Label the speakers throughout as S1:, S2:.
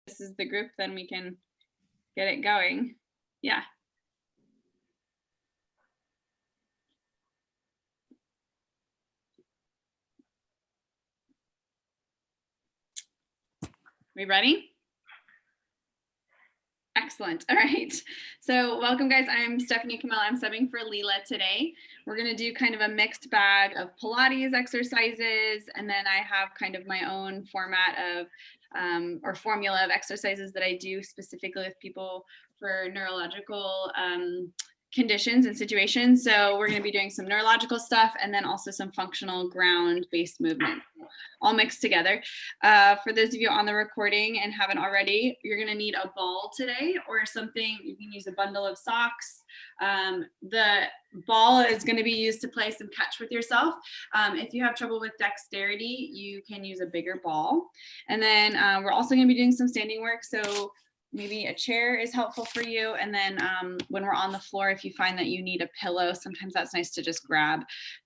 S1: this is the group, then we can get it going. Yeah. We ready? Excellent. All right. So welcome, guys. I'm Stephanie Comella. I'm subbing for Leela today. We're going to do kind of a mixed bag of Pilates exercises, and then I have kind of my own format of or formula of exercises that I do specifically with people for neurological conditions and situations. So we're going to be doing some neurological stuff and then also some functional ground-based movements, all mixed together. For those of you on the recording and haven't already, you're going to need a ball today or something. You can use a bundle of socks. The ball is going to be used to play some catch with yourself. If you have trouble with dexterity, you can use a bigger ball. And then we're also going to be doing some standing work. So maybe a chair is helpful for you. And then when we're on the floor, if you find that you need a pillow, sometimes that's nice to just grab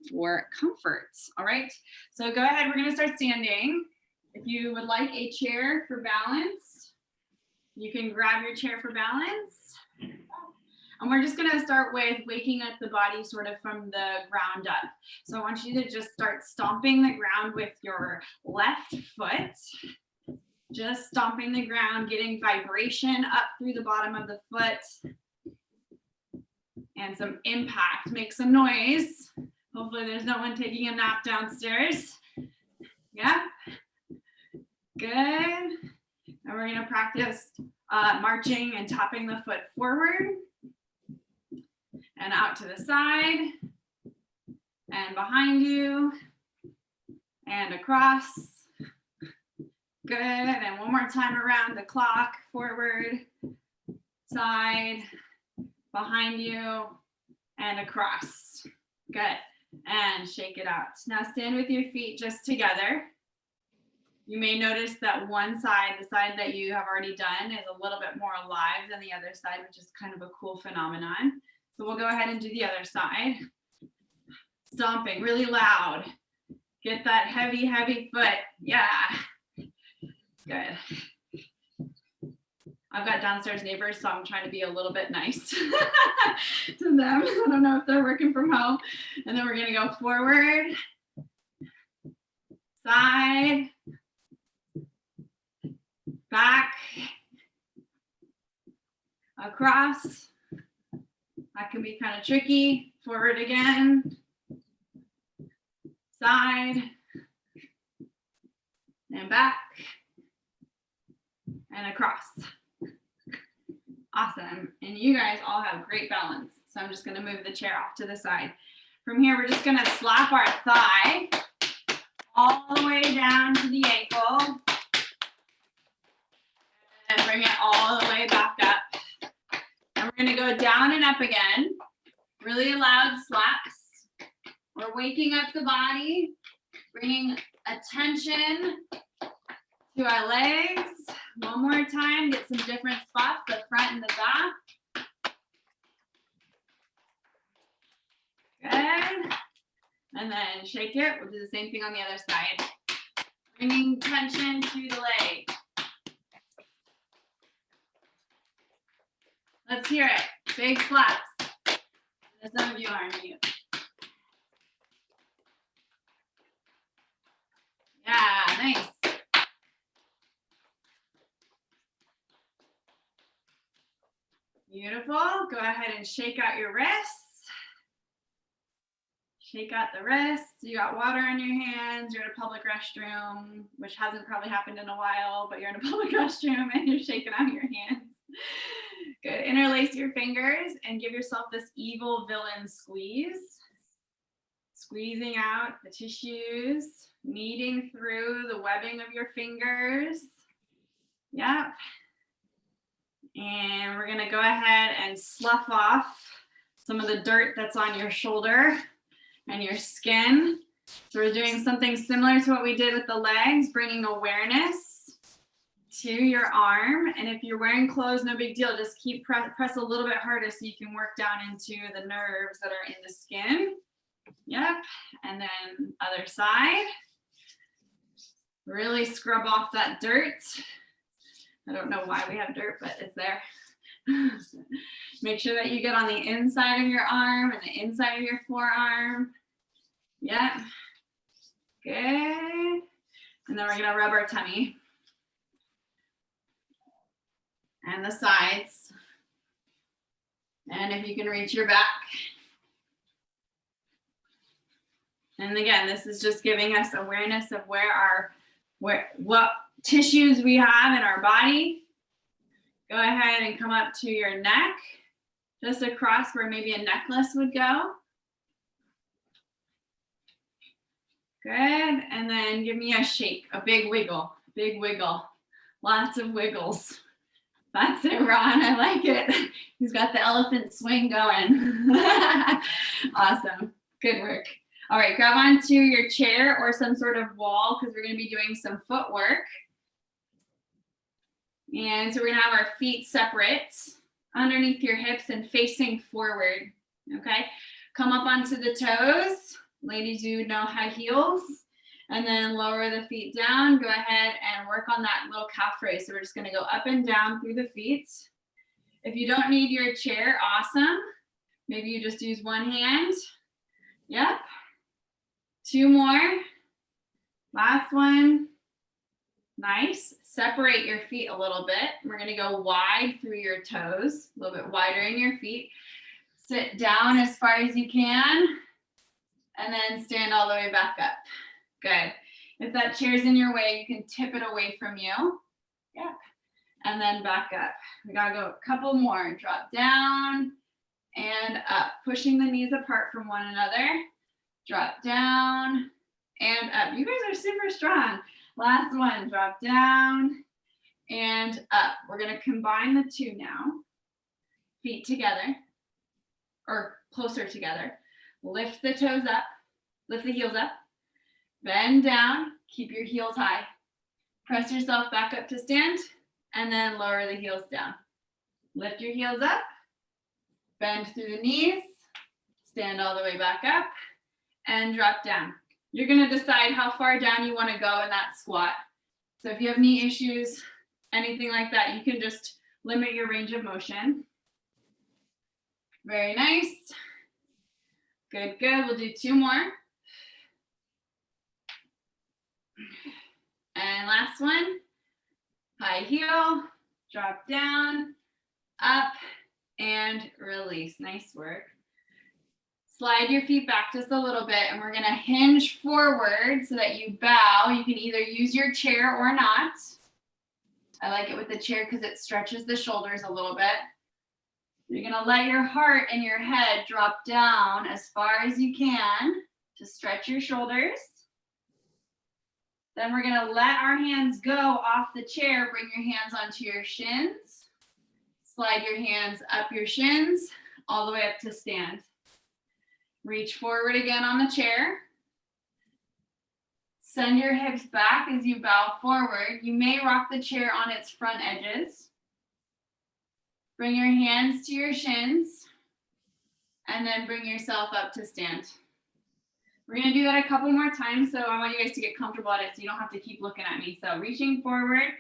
S1: for comfort. All right, so go ahead. We're going to start standing. If you would like a chair for balance, you can grab your chair for balance. And we're just going to start with waking up the body sort of from the ground up. So I want you to just start stomping the ground with your left foot. Just stomping the ground, getting vibration up through the bottom of the foot and some impact. Make some noise. Hopefully there's no one taking a nap downstairs. Yeah, good. And we're gonna practice marching and tapping the foot forward and out to the side and behind you and across. Good, and one more time around the clock, forward, side, behind you, and across. Good, and shake it out. Now stand with your feet just together. You may notice that one side, the side that you have already done, is a little bit more alive than the other side, which is kind of a cool phenomenon. So we'll go ahead and do the other side. Stomping really loud. Get that heavy, heavy foot. Yeah. Good. I've got downstairs neighbors, so I'm trying to be a little bit nice to them. I don't know if they're working from home. And then we're going to go forward, side, back, across. That can be kind of tricky. Forward again, side, and back. And across. Awesome. And you guys all have great balance. So I'm just going to move the chair off to the side. From here, we're just going to slap our thigh all the way down to the ankle. And bring it all the way back up. And we're going to go down and up again. Really loud slaps. We're waking up the body, bringing attention to our legs. One more time, get some different spots, the front and the back. Good. And then shake it. We'll do the same thing on the other side. Bringing tension to the leg. Let's hear it. Big slaps. Some of you are on mute. Yeah, nice. Beautiful. Go ahead and shake out your wrists. Shake out the wrists. You got water on your hands. You're in a public restroom, which hasn't probably happened in a while, but you're in a public restroom and you're shaking out your hands. Good. Interlace your fingers and give yourself this evil villain squeeze. Squeezing out the tissues, kneading through the webbing of your fingers. Yep. And we're gonna go ahead and slough off some of the dirt that's on your shoulder and your skin. So we're doing something similar to what we did with the legs, bringing awareness to your arm. And if you're wearing clothes, no big deal. Just keep press a little bit harder so you can work down into the nerves that are in the skin. Yep. And then other side. Really scrub off that dirt. I don't know why we have dirt, but it's there. Make sure that you get on the inside of your arm and the inside of your forearm. Yep. Good. And then we're gonna rub our tummy and the sides. And if you can reach your back. And again, this is just giving us awareness of what tissues we have in our body. Go ahead and come up to your neck, just across where maybe a necklace would go. Good, and then give me a shake, a big wiggle, lots of wiggles. That's it, Ron, I like it. He's got the elephant swing going. Awesome, good work. All right, grab onto your chair or some sort of wall because we're gonna be doing some footwork. And so we're gonna have our feet separate underneath your hips and facing forward, okay? Come up onto the toes. Ladies, you know high heels. And then lower the feet down. Go ahead and work on that little calf raise. So we're just gonna go up and down through the feet. If you don't need your chair, awesome. Maybe you just use one hand. Yep. 2 more. Last one. Nice. Separate your feet a little bit. We're gonna go wide through your toes, a little bit wider in your feet. Sit down as far as you can, and then stand all the way back up. Good. If that chair's in your way, you can tip it away from you. Yep. And then back up. We gotta go a couple more. Drop down and up, pushing the knees apart from one another. Drop down and up. You guys are super strong. Last one, drop down and up. We're gonna combine the two now. Feet together or closer together. Lift the toes up, lift the heels up, bend down, keep your heels high. Press yourself back up to stand and then lower the heels down. Lift your heels up, bend through the knees, stand all the way back up and drop down. You're gonna decide how far down you wanna go in that squat. So if you have knee issues, anything like that, you can just limit your range of motion. Very nice. Good, good. We'll do 2 more. And last one. High heel, drop down, up, and release. Nice work. Slide your feet back just a little bit, and we're gonna hinge forward so that you bow. You can either use your chair or not. I like it with the chair because it stretches the shoulders a little bit. You're gonna let your heart and your head drop down as far as you can to stretch your shoulders. Then we're gonna let our hands go off the chair. Bring your hands onto your shins. Slide your hands up your shins, all the way up to stand. Reach forward again on the chair. Send your hips back as you bow forward. You may rock the chair on its front edges. Bring your hands to your shins and then bring yourself up to stand. We're gonna do that a couple more times, so I want you guys to get comfortable at it so you don't have to keep looking at me. So reaching forward,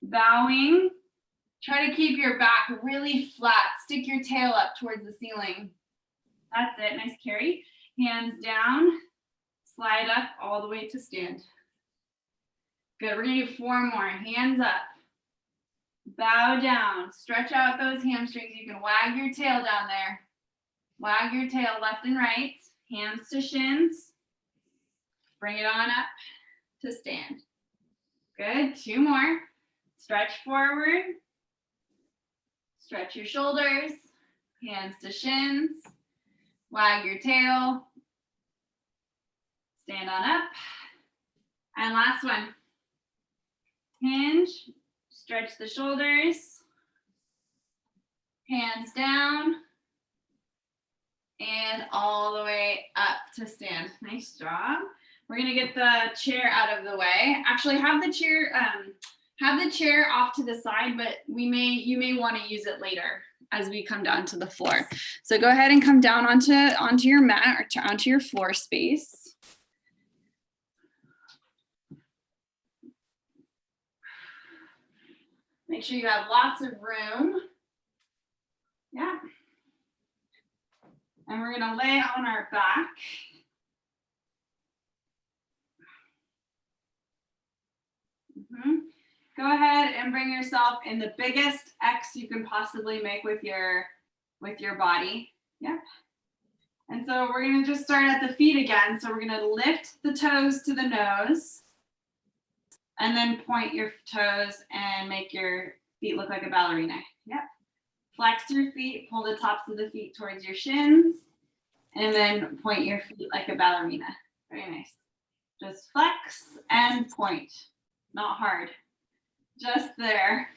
S1: bowing. Try to keep your back really flat. Stick your tail up towards the ceiling. That's it, nice carry. Hands down, slide up all the way to stand. Good, we're gonna do 4 more. Hands up, bow down, stretch out those hamstrings. You can wag your tail down there. Wag your tail left and right, hands to shins. Bring it on up to stand. Good, 2 more. Stretch forward, stretch your shoulders, hands to shins. Wag your tail, stand on up. And last one. Hinge, stretch the shoulders, hands down, and all the way up to stand. Nice job. We're gonna get the chair out of the way. Actually, have the chair off to the side, but you may want to use it later as we come down to the floor. So go ahead and come down onto your mat or onto your floor space. Make sure you have lots of room. Yeah. And we're gonna lay on our back. Go ahead and bring yourself in the biggest X you can possibly make with your body. Yep. And so we're gonna just start at the feet again. So we're gonna lift the toes to the nose and then point your toes and make your feet look like a ballerina. Yep. Flex your feet, pull the tops of the feet towards your shins, and then point your feet like a ballerina. Very nice. Just flex and point. Not hard. Just there.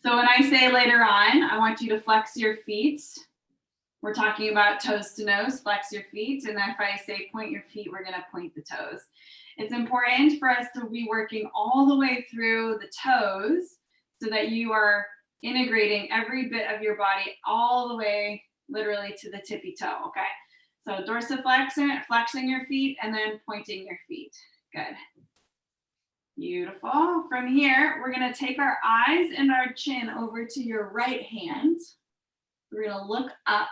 S1: So when I say later on, I want you to flex your feet. We're talking about toes to nose, flex your feet. And if I say point your feet, we're gonna point the toes. It's important for us to be working all the way through the toes so that you are integrating every bit of your body all the way literally to the tippy toe, okay? So dorsiflexing, flexing your feet and then pointing your feet. Good. Beautiful. From here, we're gonna take our eyes and our chin over to your right hand. We're gonna look up.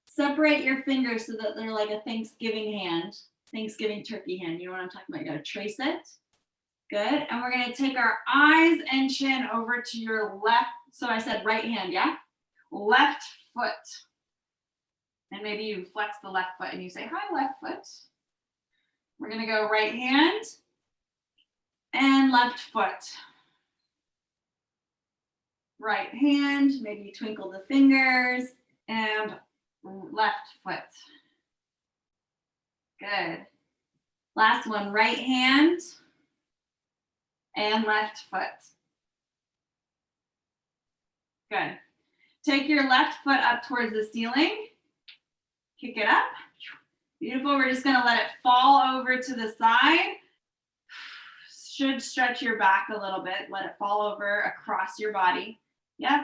S1: Separate your fingers so that they're like a Thanksgiving hand, Thanksgiving turkey hand. You know what I'm talking about? You gotta trace it. Good. And we're gonna take our eyes and chin over to your left. So I said right hand, yeah? Left foot. And maybe you flex the left foot and you say, hi, left foot. We're gonna go right hand and left foot. Right hand, maybe twinkle the fingers, and left foot. Good. Last one, right hand and left foot. Good. Take your left foot up towards the ceiling. Kick it up. Beautiful. We're just gonna let it fall over to the side. Should stretch your back a little bit. Let it fall over across your body. Yep.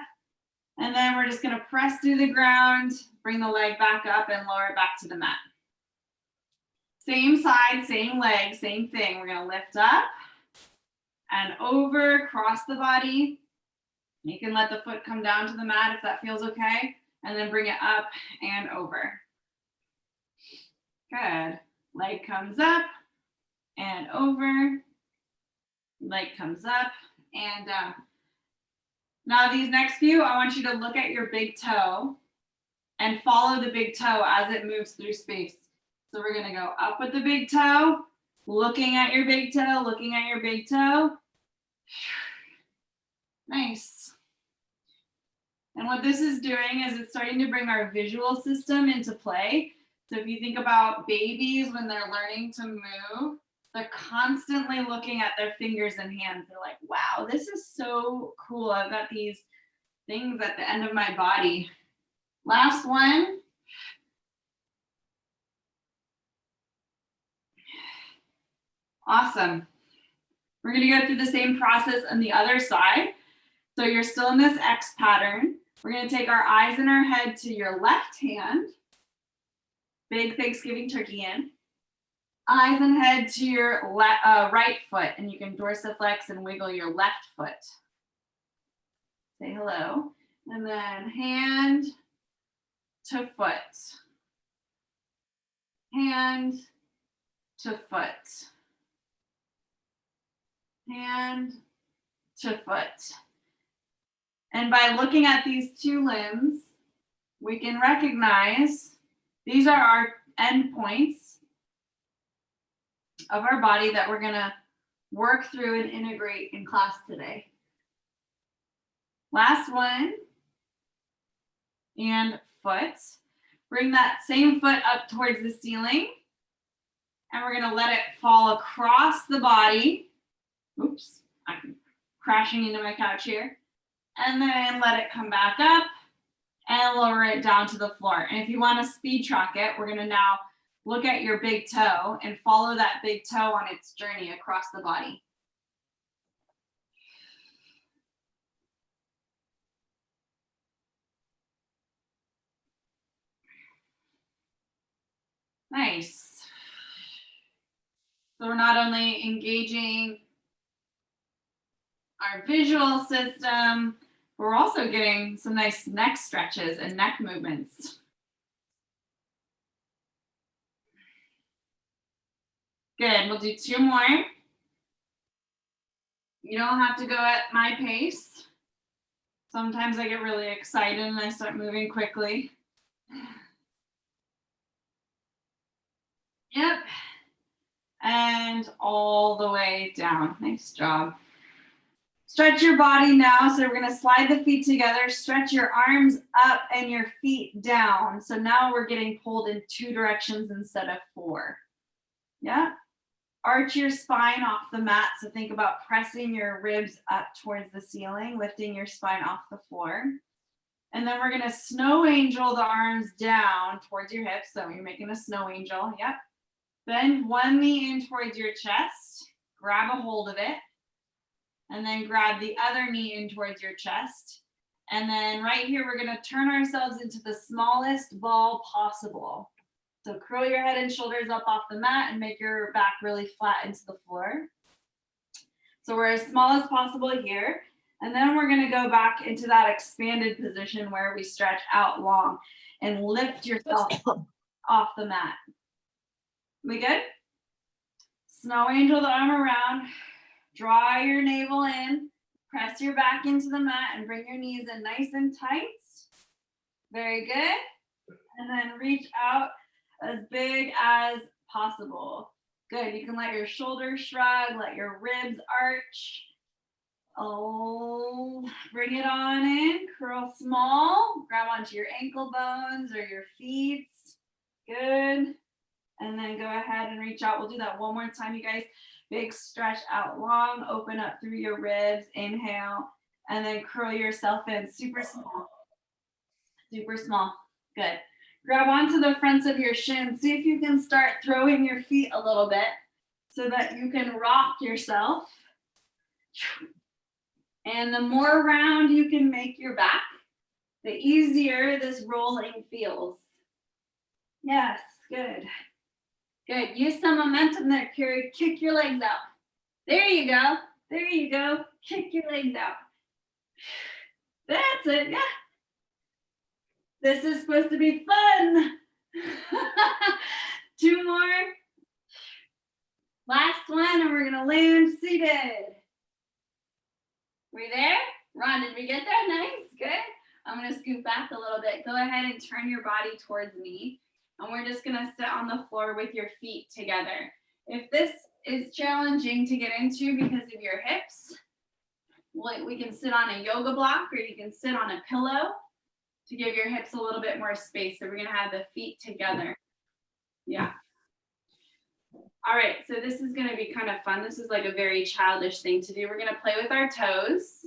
S1: And then we're just gonna press through the ground, bring the leg back up and lower it back to the mat. Same side, same leg, same thing. We're gonna lift up and over, cross the body. You can let the foot come down to the mat if that feels okay. And then bring it up and over. Good. Leg comes up and over. Leg comes up and down. Now these next few, I want you to look at your big toe and follow the big toe as it moves through space. So we're gonna go up with the big toe, looking at your big toe, looking at your big toe. Nice. And what this is doing is it's starting to bring our visual system into play. So if you think about babies when they're learning to move, they're constantly looking at their fingers and hands. They're like, wow, this is so cool. I've got these things at the end of my body. Last one. Awesome. We're gonna go through the same process on the other side. So you're still in this X pattern. We're gonna take our eyes and our head to your left hand. Big Thanksgiving turkey hand. Eyes and head to your right foot, and you can dorsiflex and wiggle your left foot. Say hello. And then hand to foot. Hand to foot. Hand to foot. And by looking at these two limbs, we can recognize these are our end points of our body that we're gonna work through and integrate in class today. Last one, and foot. Bring that same foot up towards the ceiling, and we're gonna let it fall across the body. Oops, I'm crashing into my couch here. And then let it come back up and lower it down to the floor. And if you want to speed track it, we're gonna now look at your big toe and follow that big toe on its journey across the body. Nice. So we're not only engaging our visual system. We're also getting some nice neck stretches and neck movements. Good, we'll do 2 more. You don't have to go at my pace. Sometimes I get really excited and I start moving quickly. Yep. And all the way down. Nice job. Stretch your body now. So we're going to slide the feet together, stretch your arms up and your feet down. So now we're getting pulled in 2 directions instead of 4. Yeah. Arch your spine off the mat. So think about pressing your ribs up towards the ceiling, lifting your spine off the floor. And then we're going to snow angel the arms down towards your hips. So you're making a snow angel. Yep. Bend one knee in towards your chest. Grab a hold of it. And then grab the other knee in towards your chest. And then right here, we're going to turn ourselves into the smallest ball possible. So curl your head and shoulders up off the mat and make your back really flat into the floor. So we're as small as possible here. And then we're going to go back into that expanded position where we stretch out long and lift yourself off the mat. We good? Snow angel the arm around. Draw your navel in. Press your back into the mat and bring your knees in nice and tight. Very good. And then reach out as big as possible. Good. You can let your shoulders shrug, let your ribs arch. Oh, bring it on in. Curl small. Grab onto your ankle bones or your feet. Good. And then go ahead and reach out. We'll do that one more time, you guys. Big stretch out long. Open up through your ribs. Inhale. And then curl yourself in. Super small. Super small. Good. Grab onto the fronts of your shins. See if you can start throwing your feet a little bit so that you can rock yourself. And the more round you can make your back, the easier this rolling feels. Yes, good. Good. Use some momentum there, Carrie. Kick your legs out. There you go. There you go. Kick your legs out. That's it. Yeah. This is supposed to be fun. 2 more. Last one, and we're gonna land seated. We there? Ron, did we get there? Nice, good. I'm gonna scoot back a little bit. Go ahead and turn your body towards me. And we're just gonna sit on the floor with your feet together. If this is challenging to get into because of your hips, we can sit on a yoga block or you can sit on a pillow to give your hips a little bit more space. So we're gonna have the feet together. Yeah. All right, so this is gonna be kind of fun. This is like a very childish thing to do. We're gonna play with our toes.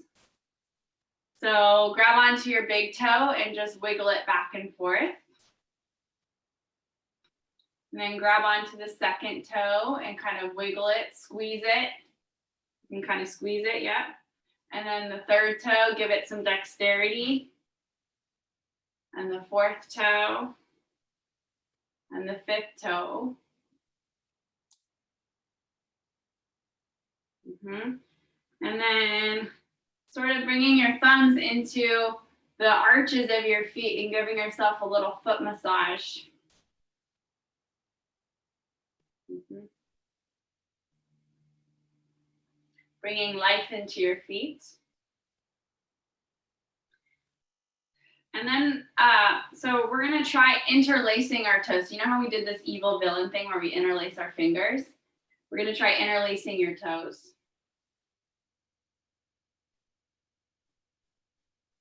S1: So grab onto your big toe and just wiggle it back and forth. And then grab onto the second toe and kind of wiggle it, squeeze it. You can kind of squeeze it, yeah. And then the third toe, give it some dexterity. And the fourth toe. And the fifth toe. And then sort of bringing your thumbs into the arches of your feet and giving yourself a little foot massage. Bringing life into your feet. And then, so we're gonna try interlacing our toes. You know how we did this evil villain thing where we interlace our fingers? We're gonna try interlacing your toes.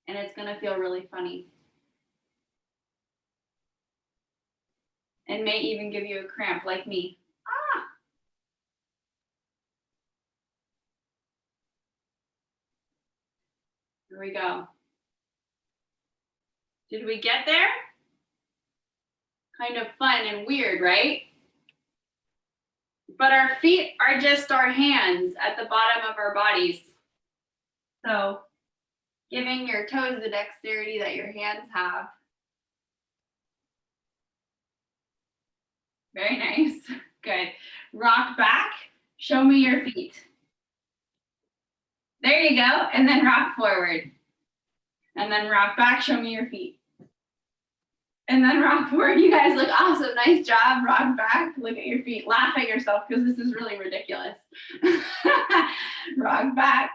S1: And it's gonna feel really funny. And may even give you a cramp like me. Ah! Here we go. Did we get there? Kind of fun and weird, right? But our feet are just our hands at the bottom of our bodies. So giving your toes the dexterity that your hands have. Very nice. Good. Rock back. Show me your feet. There you go. And then rock forward. And then rock back. Show me your feet. And then rock forward. You guys look awesome. Nice job. Rock back. Look at your feet. Laugh at yourself because this is really ridiculous. Rock back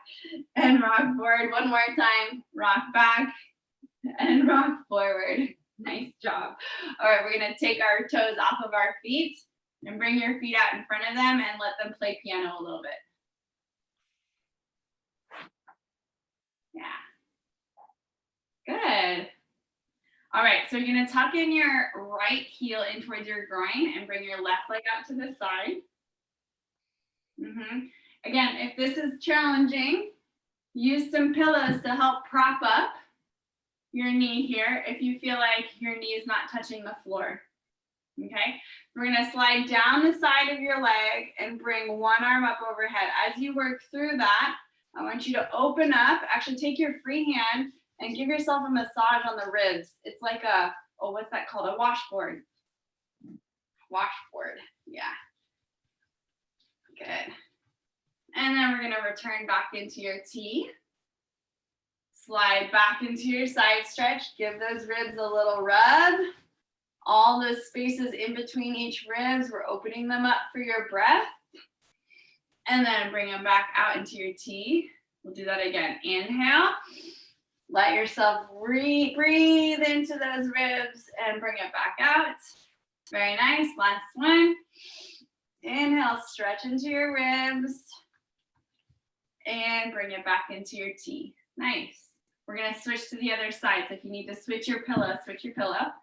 S1: and rock forward. One more time. Rock back and rock forward. Nice job. All right, we're going to take our toes off of our feet and bring your feet out in front of them and let them play piano a little bit. Yeah. Good. All right, so you're gonna tuck in your right heel in towards your groin and bring your left leg out to the side. Again, if this is challenging, use some pillows to help prop up your knee here if you feel like your knee is not touching the floor. Okay, we're gonna slide down the side of your leg and bring one arm up overhead. As you work through that, I want you to open up, actually take your free hand and give yourself a massage on the ribs. It's like a, oh, what's that called? A washboard. Washboard, yeah. Good. And then we're gonna return back into your T. Slide back into your side stretch. Give those ribs a little rub. All the spaces in between each ribs, we're opening them up for your breath. And then bring them back out into your T. We'll do that again. Inhale. Let yourself breathe into those ribs and bring it back out. Very nice. Last one. Inhale, stretch into your ribs. And bring it back into your T. Nice. We're going to switch to the other side. So if you need to switch your pillow, switch your pillow.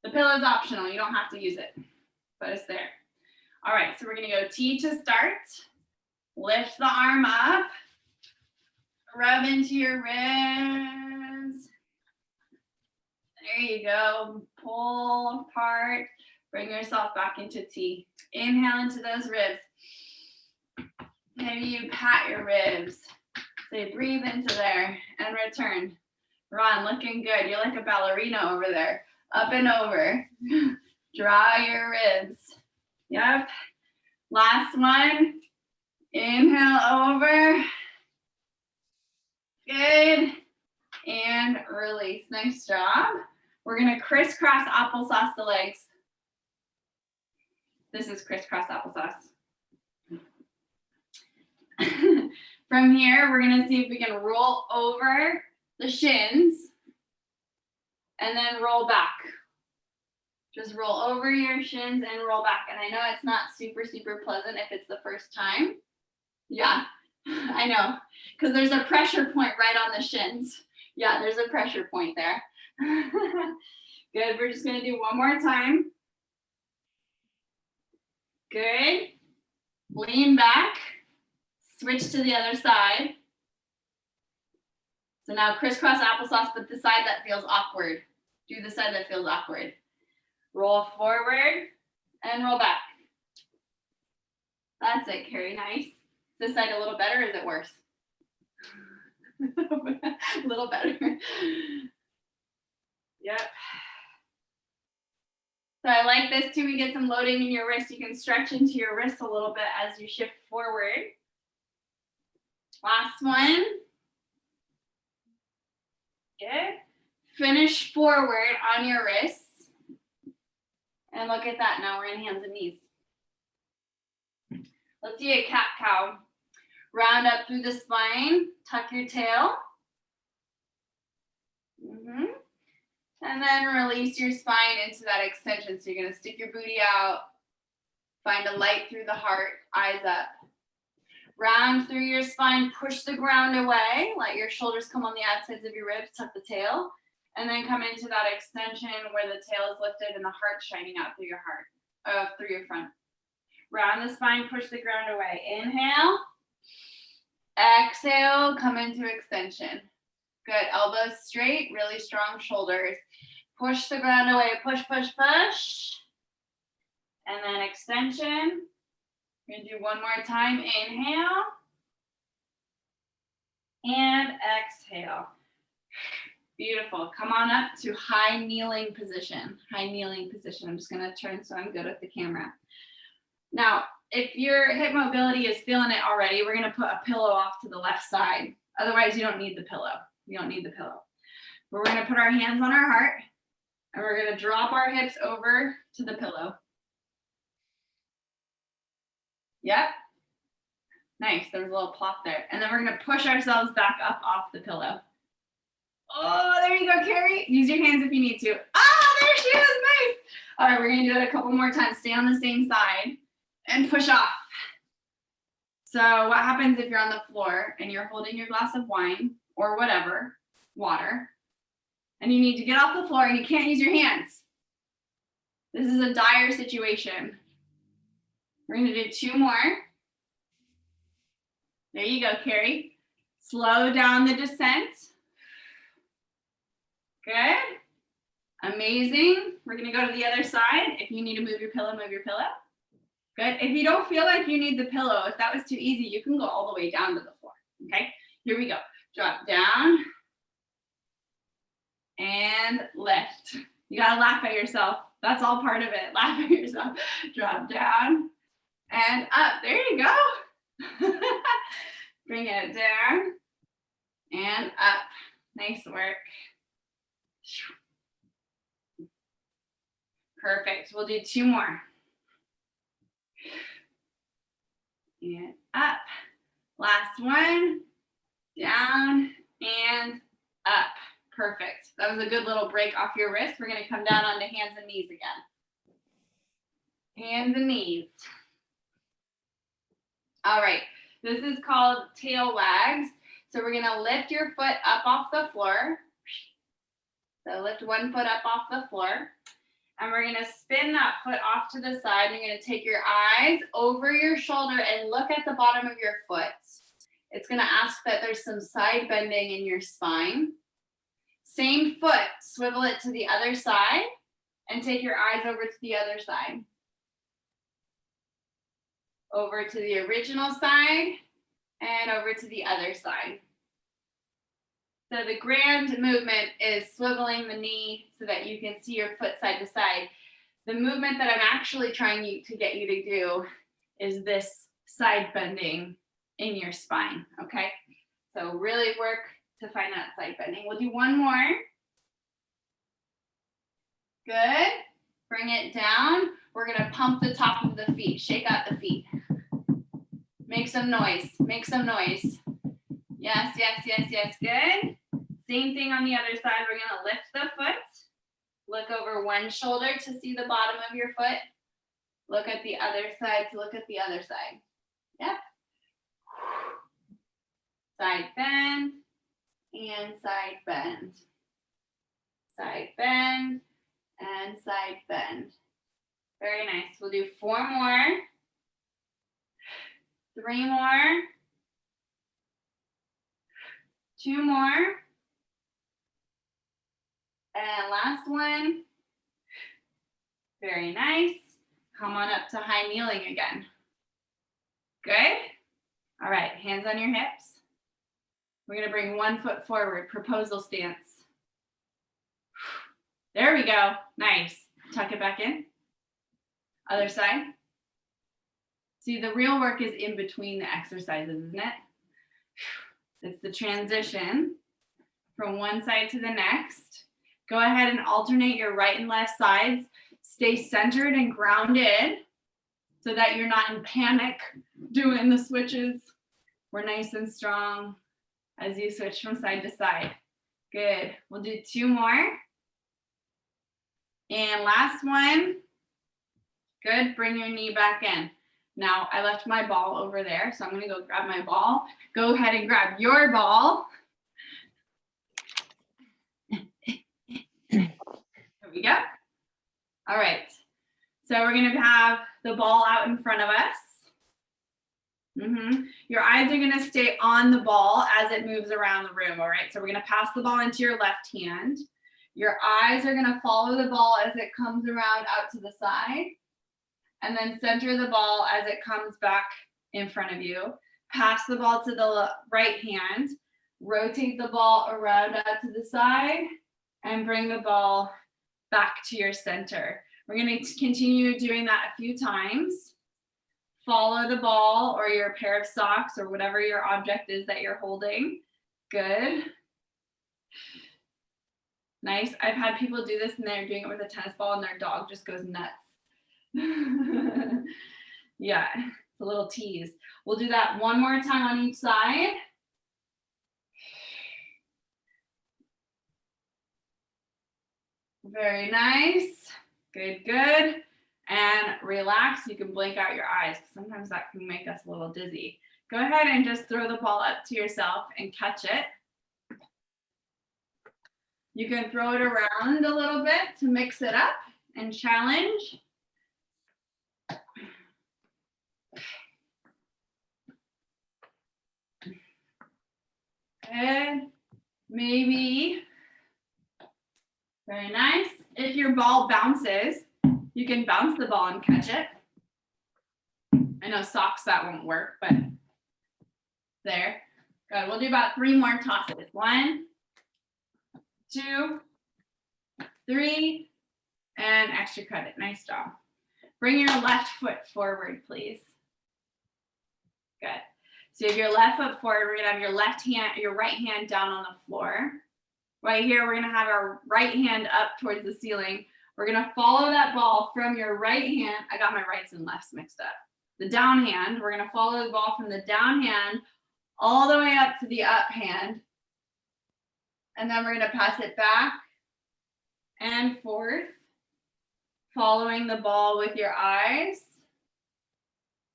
S1: The pillow is optional. You don't have to use it, but it's there. All right, so we're going to go T to start. Lift the arm up, rub into your ribs. There you go. Pull apart. Bring yourself back into T. Inhale into those ribs. Maybe you pat your ribs. Say breathe into there and return. Ron, looking good. You're like a ballerina over there. Up and over. Draw your ribs. Yep. Last one. Inhale over. Good. And release. Nice job. We're going to crisscross applesauce the legs. This is crisscross applesauce. From here, we're going to see if we can roll over the shins and then roll back. Just roll over your shins and roll back. And I know it's not super, super pleasant if it's the first time. Yeah, I know, because there's a pressure point right on the shins. Yeah, there's a pressure point there. Good, we're just gonna do one more time. Good, lean back, switch to the other side. So now crisscross applesauce, but the side that feels awkward. Do the side that feels awkward. Roll forward and roll back. That's it, Carrie, nice. This side a little better, or is it worse? A little better. Yep. So I like this too. We get some loading in your wrist. You can stretch into your wrist a little bit as you shift forward. Last one. Good. Finish forward on your wrists. And look at that. Now we're in hands and knees. Let's do a cat-cow. Round up through the spine, tuck your tail. And then release your spine into that extension. So you're gonna stick your booty out, find a light through the heart, eyes up. Round through your spine, push the ground away, let your shoulders come on the outsides of your ribs, tuck the tail, and then come into that extension where the tail is lifted and the heart shining out through your heart, through your front. Round the spine, push the ground away. Inhale. Exhale, come into extension. Good, elbows straight, really strong shoulders. Push the ground away, push, push, push. And then extension. We're gonna do one more time. Inhale. And exhale. Beautiful. Come on up to high kneeling position. High kneeling position. I'm just gonna turn so I'm good with the camera. Now, if your hip mobility is feeling it already, we're gonna put a pillow off to the left side. Otherwise, you don't need the pillow. You don't need the pillow. But we're gonna put our hands on our heart and we're gonna drop our hips over to the pillow. Yep. Nice, there's a little plop there. And then we're gonna push ourselves back up off the pillow. Oh, there you go, Carrie. Use your hands if you need to. Ah, there she is, nice. All right, we're gonna do it a couple more times. Stay on the same side and push off. So what happens if you're on the floor and you're holding your glass of wine or whatever, water, and you need to get off the floor and you can't use your hands? This is a dire situation. We're gonna do 2 more. There you go, Carrie. Slow down the descent. Good. Amazing. We're gonna go to the other side. If you need to move your pillow, move your pillow. Good. If you don't feel like you need the pillow, if that was too easy, you can go all the way down to the floor. Okay, here we go. Drop down and lift. You gotta laugh at yourself. That's all part of it. Laugh at yourself. Drop down and up. There you go. Bring it down and up. Nice work. Perfect. We'll do 2 more. And up. Last one. Down and up. Perfect. That was a good little break off your wrist. We're going to come down onto hands and knees again. Hands and knees. All right. This is called tail wags. So we're going to lift your foot up off the floor. So lift one foot up off the floor. And we're gonna spin that foot off to the side. You're gonna take your eyes over your shoulder and look at the bottom of your foot. It's gonna ask that there's some side bending in your spine. Same foot, swivel it to the other side and take your eyes over to the other side. Over to the original side and over to the other side. So the grand movement is swiveling the knee so that you can see your foot side to side. The movement that I'm actually trying to get you to do is this side bending in your spine, okay? So really work to find that side bending. We'll do 1 more. Good. Bring it down. We're gonna pump the top of the feet. Shake out the feet. Make some noise. Make some noise. Yes, yes, yes, yes, good. Same thing on the other side. We're gonna lift the foot. Look over one shoulder to see the bottom of your foot. Look at the other side to look at the other side. Yep. Side bend and side bend. Side bend and side bend. Very nice. We'll do 4 more. 3 more. 2 more. And last one. Very nice. Come on up to high kneeling again. Good. All right, hands on your hips. We're gonna bring 1 foot forward, proposal stance. There we go, nice. Tuck it back in. Other side. See, the real work is in between the exercises, isn't it? It's the transition from one side to the next. Go ahead and alternate your right and left sides. Stay centered and grounded so that you're not in panic doing the switches. We're nice and strong as you switch from side to side. Good. We'll do 2 more. And last one. Good. Bring your knee back in. Now, I left my ball over there, so I'm going to go grab my ball. Go ahead and grab your ball. There we go. All right. So we're going to have the ball out in front of us. Your eyes are going to stay on the ball as it moves around the room, all right? So we're going to pass the ball into your left hand. Your eyes are going to follow the ball as it comes around out to the side. And then center the ball as it comes back in front of you. Pass the ball to the right hand. Rotate the ball around out to the side and bring the ball back to your center. We're going to continue doing that a few times. follow the ball or your pair of socks or whatever your object is that you're holding. Good. Nice. I've had people do this and they're doing it with a tennis ball and their dog just goes nuts. Yeah, it's a little tease. We'll do that one more time on each side. Very nice. Good, good. And relax. You can blink out your eyes. Sometimes that can make us a little dizzy. Go ahead and just throw the ball up to yourself and catch it. You can throw it around a little bit to mix it up and challenge. Good. Maybe. Very nice. If your ball bounces, you can bounce the ball and catch it. I know socks, that won't work, but there. Good. We'll do about 3 more tosses. 1, 2, 3, and extra credit. Nice job. Bring your left foot forward, please. Good. So you have your left foot forward. We're gonna have your right hand down on the floor. Right here, we're gonna have our right hand up towards the ceiling. We're gonna follow that ball from your right hand. I got my rights and lefts mixed up. The down hand, we're gonna follow the ball from the down hand all the way up to the up hand. And then we're gonna pass it back and forth, following the ball with your eyes,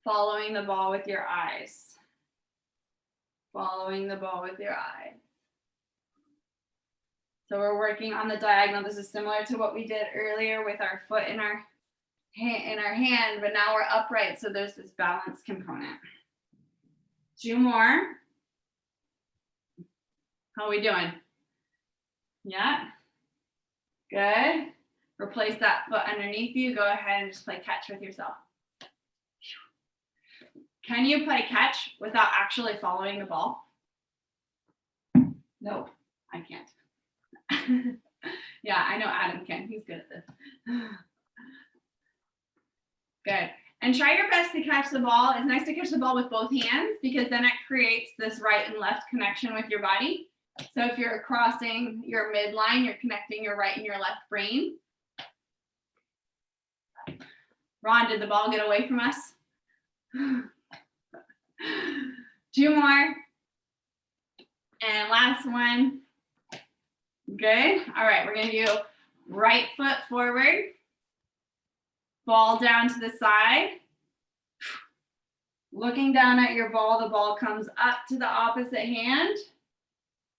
S1: following the ball with your eyes, following the ball with your eyes. So we're working on the diagonal. This is similar to what we did earlier with our foot in our hand, but now we're upright, so there's this balance component. 2 more. How are we doing? Yeah. Good. Replace that foot underneath you. Go ahead and just play catch with yourself. Can you play catch without actually following the ball? Nope, I can't. Yeah, I know Adam can. He's good at this. Good. And try your best to catch the ball. It's nice to catch the ball with both hands because then it creates this right and left connection with your body. So if you're crossing your midline, you're connecting your right and your left brain. Ron, did the ball get away from us? 2 more. And last one. Good. All right, we're gonna do right foot forward, ball down to the side. Looking down at your ball, the ball comes up to the opposite hand.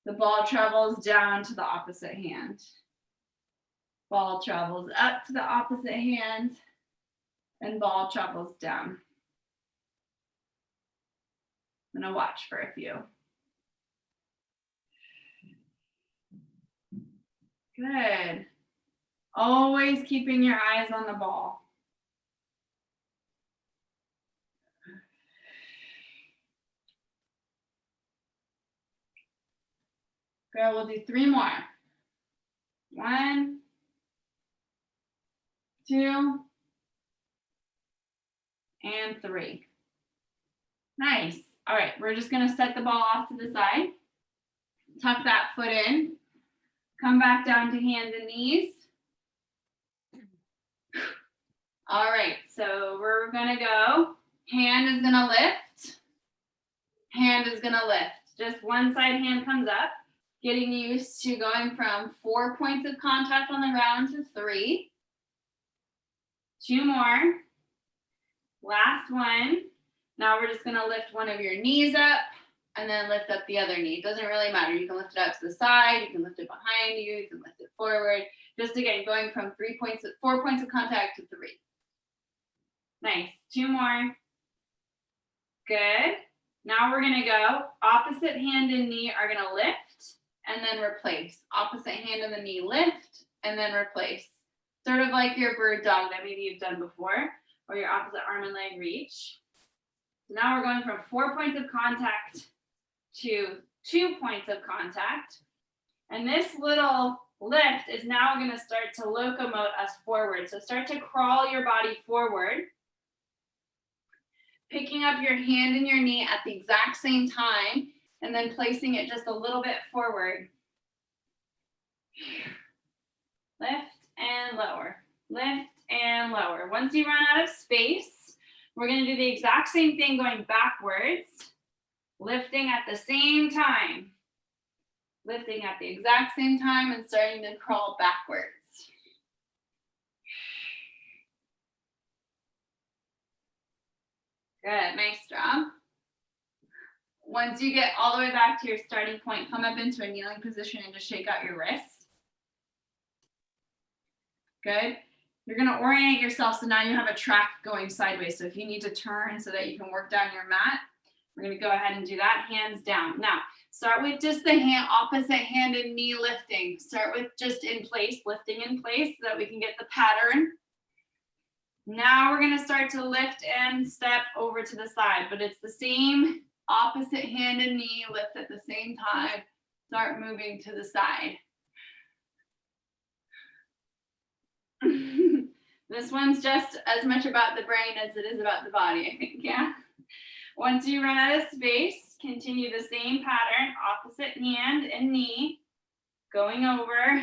S1: The ball travels down to the opposite hand. Ball travels up to the opposite hand, and ball travels down. I'm gonna watch for a few. Good. Always keeping your eyes on the ball. Good, we'll do 3 more. 1, 2, and 3. Nice. All right, we're just gonna set the ball off to the side. Tuck that foot in. Come back down to hands and knees. All right, so we're gonna go. Hand is gonna lift. Hand is gonna lift. Just one side hand comes up. Getting used to going from 4 points of contact on the ground to 3. 2 more. Last one. Now we're just gonna lift one of your knees up and then lift up the other knee. It doesn't really matter. You can lift it out to the side, you can lift it behind you, you can lift it forward. Just again, going from 4 points of contact to 3. Nice. 2 more. Good. Now we're gonna go opposite hand and knee are gonna lift and then replace. Opposite hand and the knee lift and then replace. Sort of like your bird dog that maybe you've done before, or your opposite arm and leg reach. So now we're going from 4 points of contact to 2 points of contact. And this little lift is now going to start to locomote us forward. So start to crawl your body forward. picking up your hand and your knee at the exact same time, and then placing it just a little bit forward. Lift and lower, lift and lower. Once you run out of space, we're gonna do the exact same thing going backwards, lifting at the same time. Lifting at the exact same time and starting to crawl backwards. Good, nice job. Once you get all the way back to your starting point, come up into a kneeling position and just shake out your wrists. Good. You're gonna orient yourself so now you have a track going sideways. So if you need to turn so that you can work down your mat, we're gonna go ahead and do that, hands down. Now, start with just the opposite hand and knee lifting. Start with just in place, lifting in place so that we can get the pattern. Now we're gonna start to lift and step over to the side, but it's the same opposite hand and knee, lift at the same time, start moving to the side. This one's just as much about the brain as it is about the body, I think, yeah? Once you run out of space, continue the same pattern, opposite hand and knee, going over,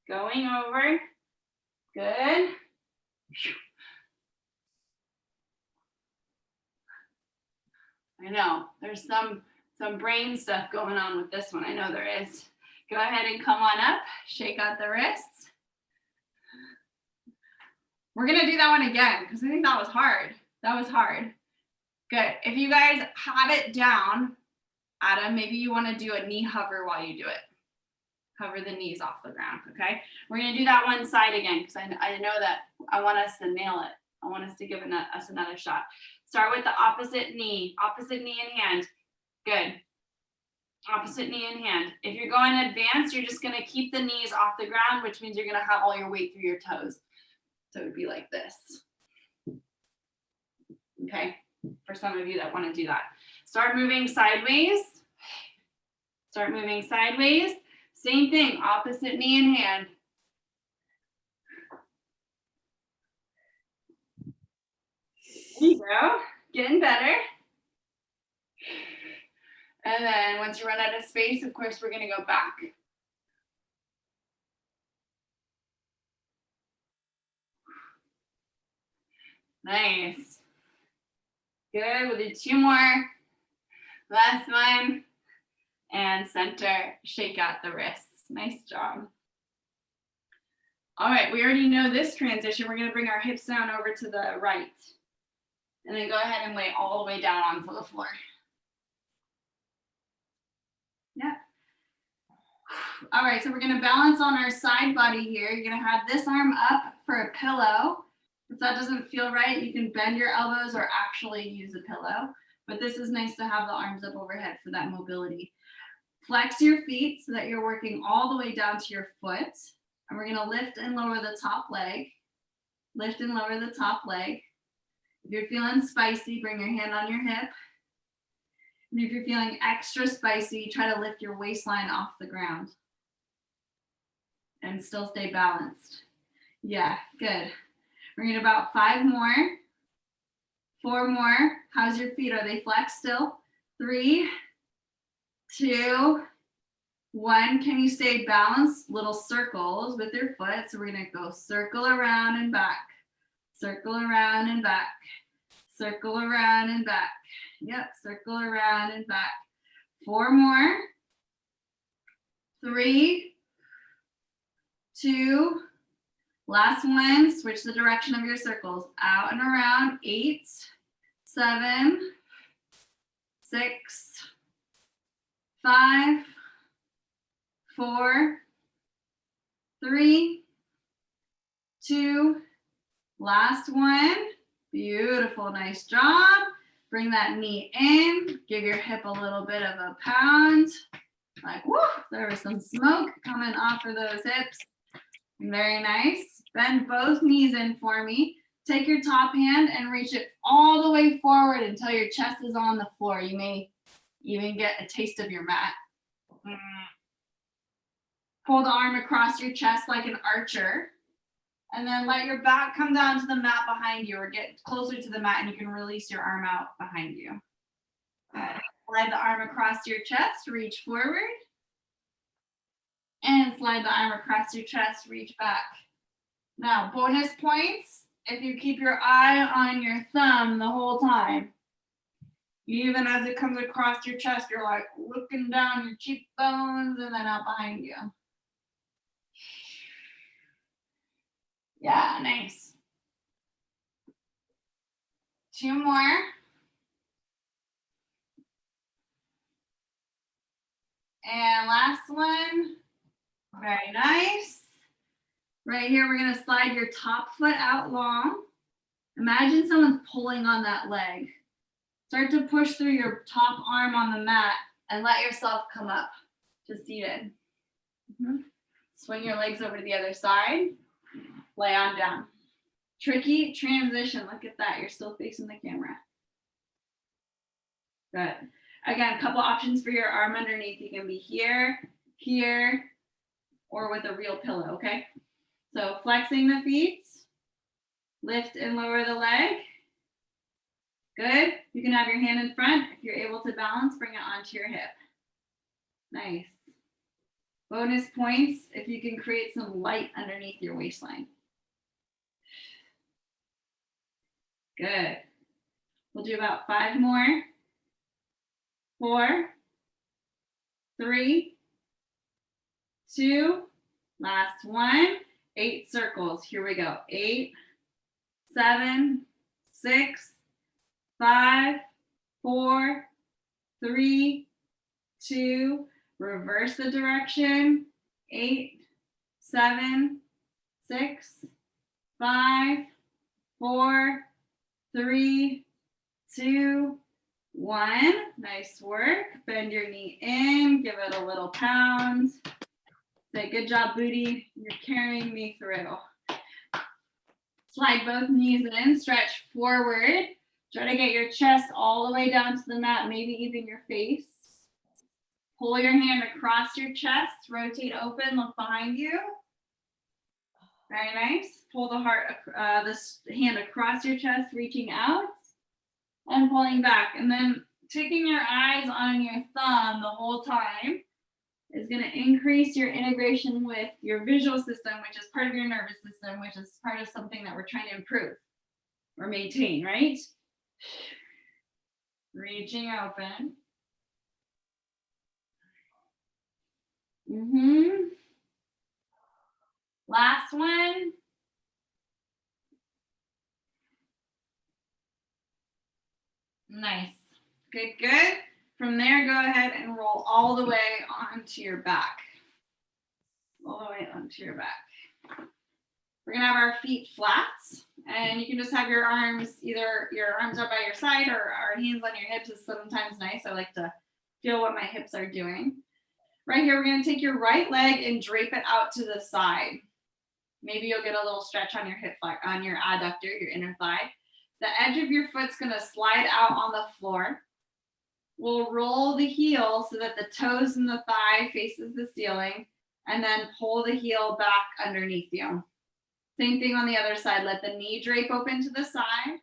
S1: good. I know, there's some brain stuff going on with this one, I know there is. Go ahead and come on up, shake out the wrists. We're gonna do that one again, because I think that was hard. That was hard. Good. If you guys have it down, Adam, maybe you want to do a knee hover while you do it. Hover the knees off the ground, okay? We're going to do that one side again because I know that I want us to nail it. I want us to give us another shot. Start with the opposite knee in hand. Good. Opposite knee in hand. If you're going advanced, you're just going to keep the knees off the ground, which means you're going to have all your weight through your toes. So it would be like this. Okay? For some of you that want to do that. Start moving sideways. Start moving sideways. Same thing, opposite knee in hand. There you go, getting better. And then once you run out of space, of course, we're gonna go back. Nice. Good, we'll do 2 more. Last one. And center, shake out the wrists. Nice job. All right, we already know this transition. We're gonna bring our hips down over to the right. And then go ahead and lay all the way down onto the floor. Yeah. All right, so we're gonna balance on our side body here. You're gonna have this arm up for a pillow. If that doesn't feel right, you can bend your elbows or actually use a pillow. But this is nice to have the arms up overhead for that mobility. Flex your feet so that you're working all the way down to your foot. And we're gonna lift and lower the top leg. Lift and lower the top leg. If you're feeling spicy, bring your hand on your hip. And if you're feeling extra spicy, try to lift your waistline off the ground. And still stay balanced. Yeah, good. We're gonna about 5 more. 4 more. How's your feet? Are they flexed still? 3, 2, 1. Can you stay balanced? Little circles with your foot. So we're gonna go circle around and back. Circle around and back. Circle around and back. Yep, circle around and back. 4 more. 3, 2, last one. Switch the direction of your circles. Out and around. 8, 7, 6, 5, 4, 3, 2, last one. Beautiful, nice job. Bring that knee in. Give your hip a little bit of a pound. Like, whoo, there was some smoke coming off of those hips. Very nice. Bend both knees in for me. Take your top hand and reach it all the way forward until your chest is on the floor. You may even get a taste of your mat. Pull the arm across your chest like an archer. And then let your back come down to the mat behind you, or get closer to the mat, and you can release your arm out behind you. Good. Slide the arm across your chest, reach forward. And slide the arm across your chest, reach back. Now, bonus points if you keep your eye on your thumb the whole time. Even as it comes across your chest, you're like looking down your cheekbones and then out behind you. Yeah, nice. 2 more. And last one. Very nice. Right here, we're gonna slide your top foot out long. Imagine someone's pulling on that leg. Start to push through your top arm on the mat and let yourself come up to seated. Swing your legs over to the other side. Lay on down. Tricky transition. Look at that. You're still facing the camera. Good. Again, a couple options for your arm underneath. You can be here, here, or with a real pillow, okay? So flexing the feet. Lift and lower the leg. Good. You can have your hand in front. If you're able to balance, bring it onto your hip. Nice. Bonus points if you can create some light underneath your waistline. Good. We'll do about 5 more. 4, 3, 2, last one. 8 circles. Here we go. 8, 7, 6, 5, 4, 3, 2, reverse the direction. 8, 7, 6, 5, 4, 3, 2, 1. Nice work. Bend your knee in, give it a little pound. Say, good job, booty. You're carrying me through. Slide both knees in, stretch forward. Try to get your chest all the way down to the mat, maybe even your face. Pull your hand across your chest, rotate open, look behind you. Very nice. Pull the hand across your chest, reaching out and pulling back. And then taking your eyes on your thumb the whole time is going to increase your integration with your visual system, which is part of your nervous system, which is part of something that we're trying to improve or maintain, right? Reaching open. Last one. Nice. Good, good. From there, go ahead and roll all the way onto your back. All the way onto your back. We're gonna have our feet flat, and you can just have your arms, either your arms up by your side or our hands on your hips is sometimes nice. I like to feel what my hips are doing. Right here, we're gonna take your right leg and drape it out to the side. Maybe you'll get a little stretch on your hip, on your adductor, your inner thigh. The edge of your foot's gonna slide out on the floor. We'll roll the heel so that the toes and the thigh faces the ceiling, and then pull the heel back underneath you. Same thing on the other side. Let the knee drape open to the side.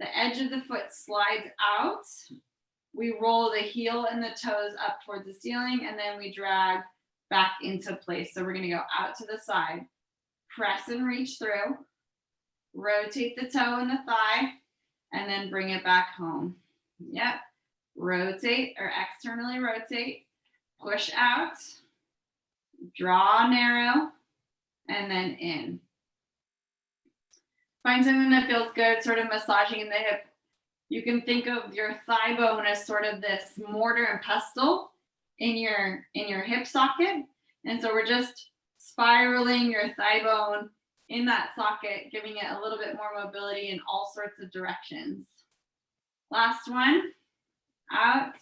S1: The edge of the foot slides out. We roll the heel and the toes up towards the ceiling, and then we drag back into place. So we're gonna go out to the side. Press and reach through. Rotate the toe and the thigh, and then bring it back home. Yep. Rotate or externally rotate. Push out. Draw narrow, and then in. Find something that feels good, sort of massaging in the hip. You can think of your thigh bone as sort of this mortar and pestle in your hip socket. And so we're just spiraling your thigh bone in that socket, giving it a little bit more mobility in all sorts of directions. Last one. Out,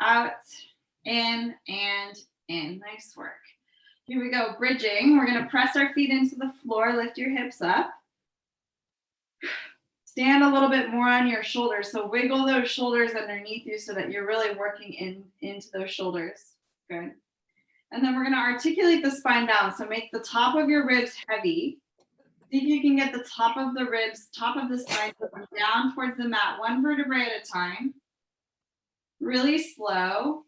S1: out, in, and in. Nice work. Here we go, bridging. We're gonna press our feet into the floor, lift your hips up. Stand a little bit more on your shoulders. So wiggle those shoulders underneath you so that you're really working into those shoulders. Good. And then we're gonna articulate the spine down. So make the top of your ribs heavy. See if you can get the top of the ribs, top of the spine down towards the mat, one vertebrae at a time. Really slow,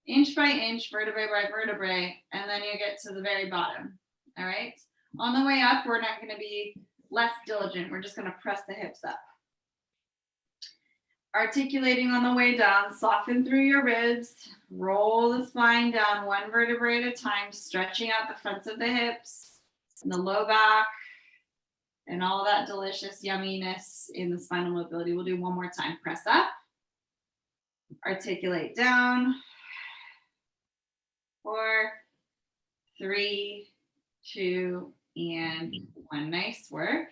S1: inch by inch, vertebrae by vertebrae, and then you get to the very bottom. All right. On the way up, we're not going to be less diligent. We're just going to press the hips up. Articulating on the way down, soften through your ribs, roll the spine down one vertebrae at a time, stretching out the fronts of the hips and the low back and all that delicious yumminess in the spinal mobility. We'll do one more time. Press up, articulate down. 4, 3, 2, and 1. Nice work.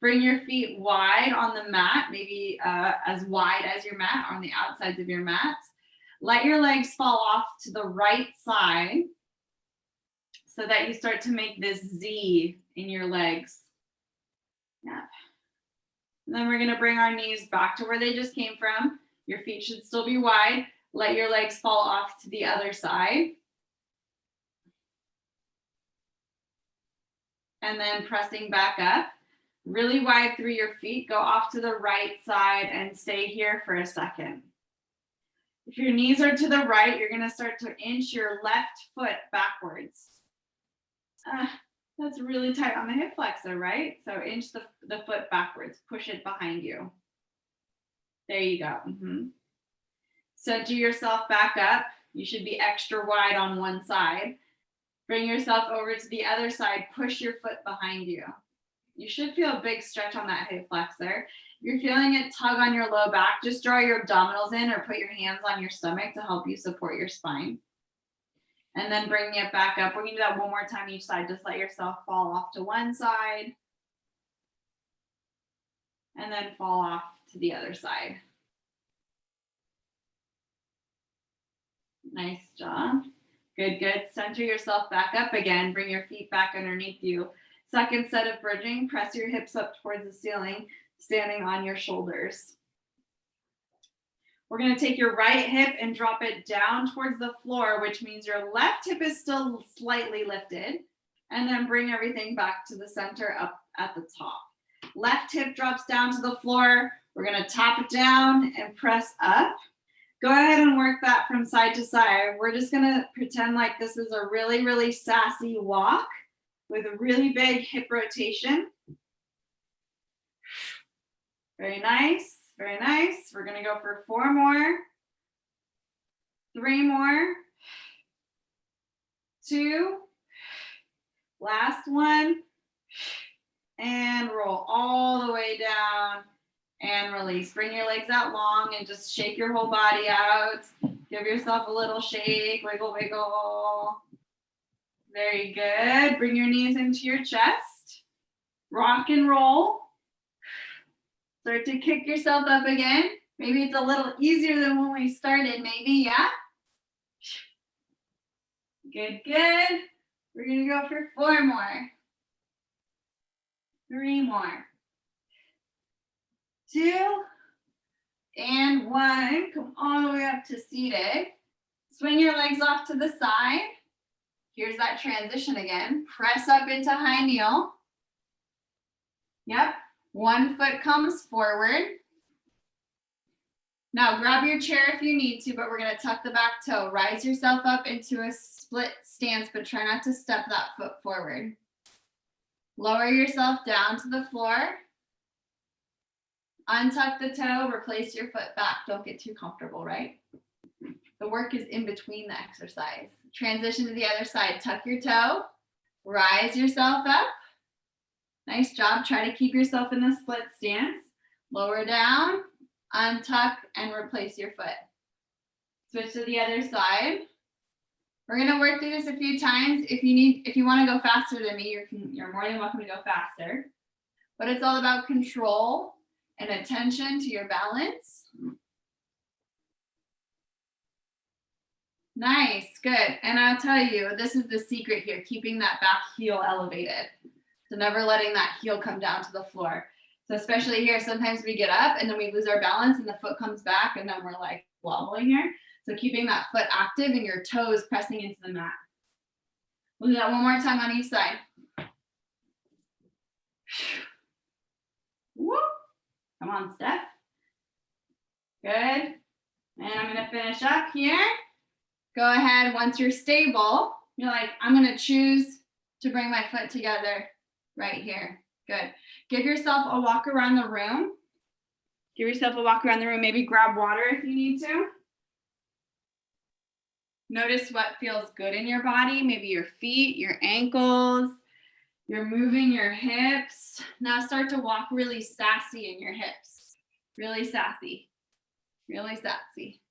S1: Bring your feet wide on the mat, maybe as wide as your mat on the outsides of your mats. Let your legs fall off to the right side so that you start to make this Z in your legs. Yeah. And then we're going to bring our knees back to where they just came from. Your feet should still be wide. Let your legs fall off to the other side. And then pressing back up, really wide through your feet, go off to the right side and stay here for a second. If your knees are to the right, you're gonna start to inch your left foot backwards. That's really tight on the hip flexor, right? So inch the foot backwards, push it behind you. There you go. Center yourself back up. You should be extra wide on one side. Bring yourself over to the other side, push your foot behind you. You should feel a big stretch on that hip flexor. If you're feeling it tug on your low back, just draw your abdominals in or put your hands on your stomach to help you support your spine. And then bringing it back up. We're gonna do that one more time each side. Just let yourself fall off to one side. And then fall off to the other side. Nice job. Good, good. Center yourself back up again. Bring your feet back underneath you. Second set of bridging. Press your hips up towards the ceiling, standing on your shoulders. We're going to take your right hip and drop it down towards the floor, which means your left hip is still slightly lifted. And then bring everything back to the center up at the top. Left hip drops down to the floor. We're going to tap it down and press up. Go ahead and work that from side to side. We're just gonna pretend like this is a really, really sassy walk with a really big hip rotation. Very nice, very nice. We're gonna go for 4 more, 3 more, 2, last one, and roll all the way down. And release. Bring your legs out long and just shake your whole body out. Give yourself a little shake, wiggle, wiggle. Very good. Bring your knees into your chest. Rock and roll. Start to kick yourself up again. Maybe it's a little easier than when we started, maybe, yeah? Good, good. We're gonna go for 4 more. 3 more. 2, and 1. Come all the way up to seated. Swing your legs off to the side. Here's that transition again. Press up into high kneel. Yep. One foot comes forward. Now grab your chair if you need to, but we're going to tuck the back toe. Rise yourself up into a split stance, but try not to step that foot forward. Lower yourself down to the floor. Untuck the toe, replace your foot back. Don't get too comfortable, right? The work is in between the exercise. Transition to the other side. Tuck your toe, rise yourself up. Nice job. Try to keep yourself in the split stance. Lower down, untuck, and replace your foot. Switch to the other side. We're gonna work through this a few times. If you want to go faster than me, you're more than welcome to go faster. But it's all about control and attention to your balance. Nice, good. And I'll tell you, this is the secret here, keeping that back heel elevated. So never letting that heel come down to the floor. So especially here, sometimes we get up and then we lose our balance and the foot comes back and then we're like wobbling here. So keeping that foot active and your toes pressing into the mat. We'll do that one more time on each side. Whoop. Come on, Steph. Good. And I'm gonna finish up here. Go ahead, once you're stable, you're like, I'm gonna choose to bring my foot together right here. Good. Give yourself a walk around the room. Give yourself a walk around the room. Maybe grab water if you need to. Notice what feels good in your body. Maybe your feet, your ankles. You're moving your hips. Now start to walk really sassy in your hips. Really sassy. Really sassy.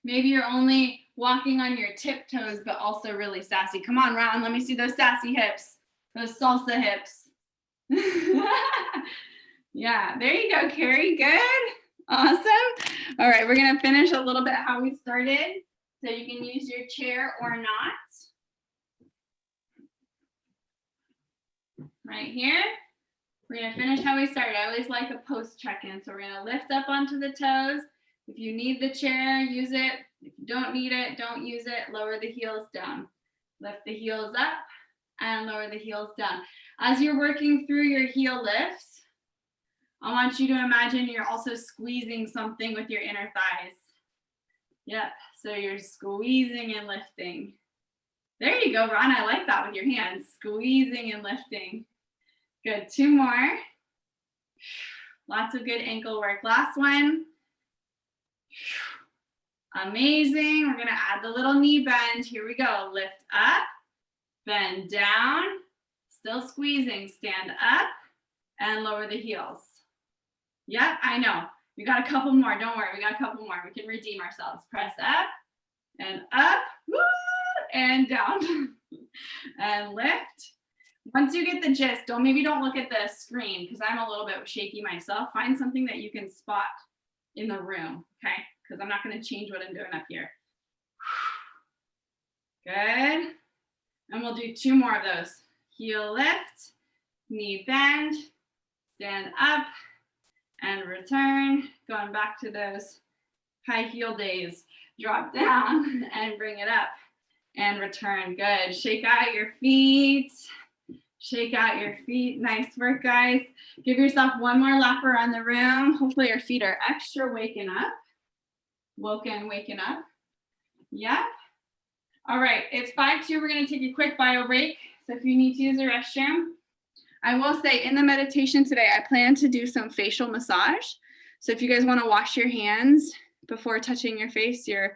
S1: Maybe you're only walking on your tiptoes, but also really sassy. Come on, Ron, let me see those sassy hips, those salsa hips. Yeah, there you go, Carrie, good. Awesome. All right, we're gonna finish a little bit how we started. So you can use your chair or not. Right here. We're gonna finish how we started. I always like a post check-in. So we're gonna lift up onto the toes. If you need the chair, use it. If you don't need it, don't use it. Lower the heels down. Lift the heels up and lower the heels down. As you're working through your heel lifts, I want you to imagine you're also squeezing something with your inner thighs. Yep, so you're squeezing and lifting. There you go, Ron, I like that with your hands. Squeezing and lifting. Good, 2 more. Lots of good ankle work. Last one. Amazing. We're gonna add the little knee bend. Here we go. Lift up, bend down, still squeezing. Stand up and lower the heels. Yep, I know. We got a couple more. Don't worry, we got a couple more. We can redeem ourselves. Press up, woo, and down. And lift. Once you get the gist, maybe don't look at the screen because I'm a little bit shaky myself. Find something that you can spot in the room, okay? Because I'm not going to change what I'm doing up here. Good. And we'll do 2 more of those. Heel lift, knee bend, stand up, and return. Going back to those high heel days. Drop down and bring it up and return. Good. Shake out your feet. Shake out your feet. Nice work, guys. Give yourself 1 more lap around the room. Hopefully your feet are extra waking up. Waking up. Yep. All right, it's 5:02. We're going to take a quick bio break. So if you need to use the restroom, I will say in the meditation today, I plan to do some facial massage. So if you guys want to wash your hands before touching your face, you're